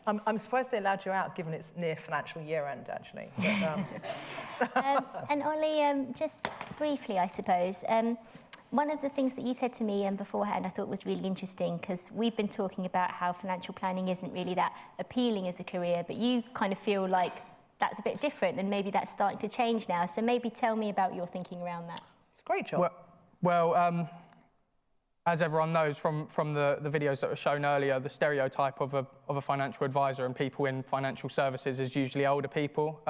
I'm surprised they allowed you out, given it's near financial year end, actually. But, and Ollie, just briefly, I suppose, one of the things that you said to me beforehand I thought was really interesting, because we've been talking about how financial planning isn't really that appealing as a career, but you kind of feel like that's a bit different, and maybe that's starting to change now. So maybe tell me about your thinking around that. it's a great job. Well, as everyone knows from the videos that were shown earlier, the stereotype of a financial advisor and people in financial services is usually older people.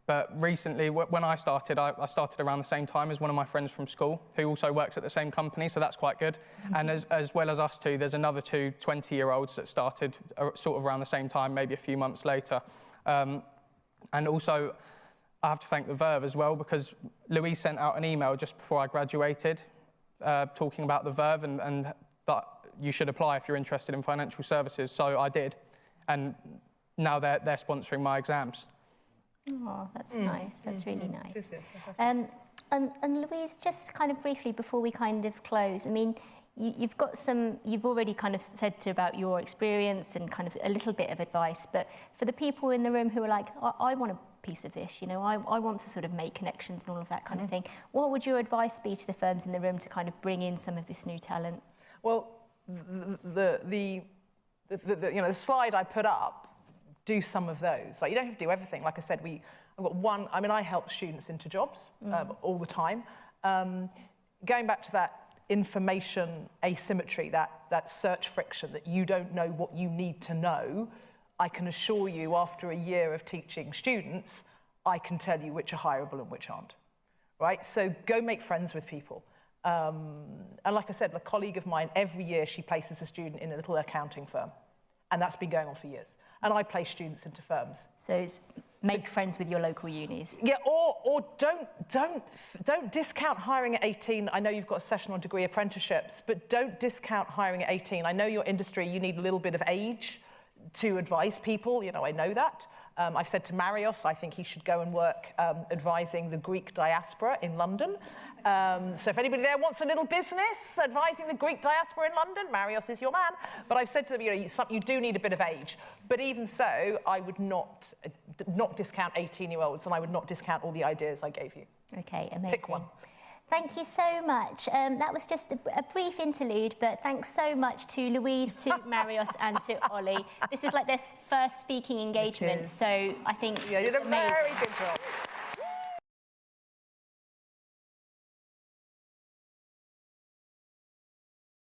But recently, when I started around the same time as one of my friends from school, who also works at the same company, so that's quite good. And as well as us two, there's another two 20-year-olds that started sort of around the same time, maybe a few months later. And also, I have to thank the Verve as well, because Louise sent out an email just before I graduated, talking about the Verve and that you should apply if you're interested in financial services. So I did, and now they're sponsoring my exams. Oh, that's nice. That's really nice. And Louise, just kind of briefly before we kind of close, I mean, you've already kind of said about your experience and kind of a little bit of advice, but for the people in the room who are like, I want a piece of this, you know, I want to sort of make connections and all of that kind of thing, what would your advice be to the firms in the room to kind of bring in some of this new talent? Well, the slide I put up, do some of those. Like, you don't have to do everything. Like I said, I've got one. I mean, I help students into jobs all the time. Going back to that information asymmetry, that search friction, that you don't know what you need to know, I can assure you, after a year of teaching students, I can tell you which are hireable and which aren't. Right? So go make friends with people. And like I said, a colleague of mine, every year she places a student in a little accounting firm. And that's been going on for years. And I place students into firms. So it's make friends with your local unis. Yeah, or don't discount hiring at 18. I know you've got a sessional degree apprenticeships, but don't discount hiring at 18. I know your industry, you need a little bit of age to advise people. You know, I know that. I've said to Marios, I think he should go and work advising the Greek diaspora in London. So if anybody there wants a little business advising the Greek diaspora in London, Marios is your man. But I've said to them, you know, you do need a bit of age. But even so, I would not discount 18-year-olds, and I would not discount all the ideas I gave you. Okay, amazing. Pick one. Thank you so much. That was just a brief interlude, but thanks so much to Louise, to Marios, and to Ollie. This is like their first speaking engagement, so I think you did a amazing. very good job.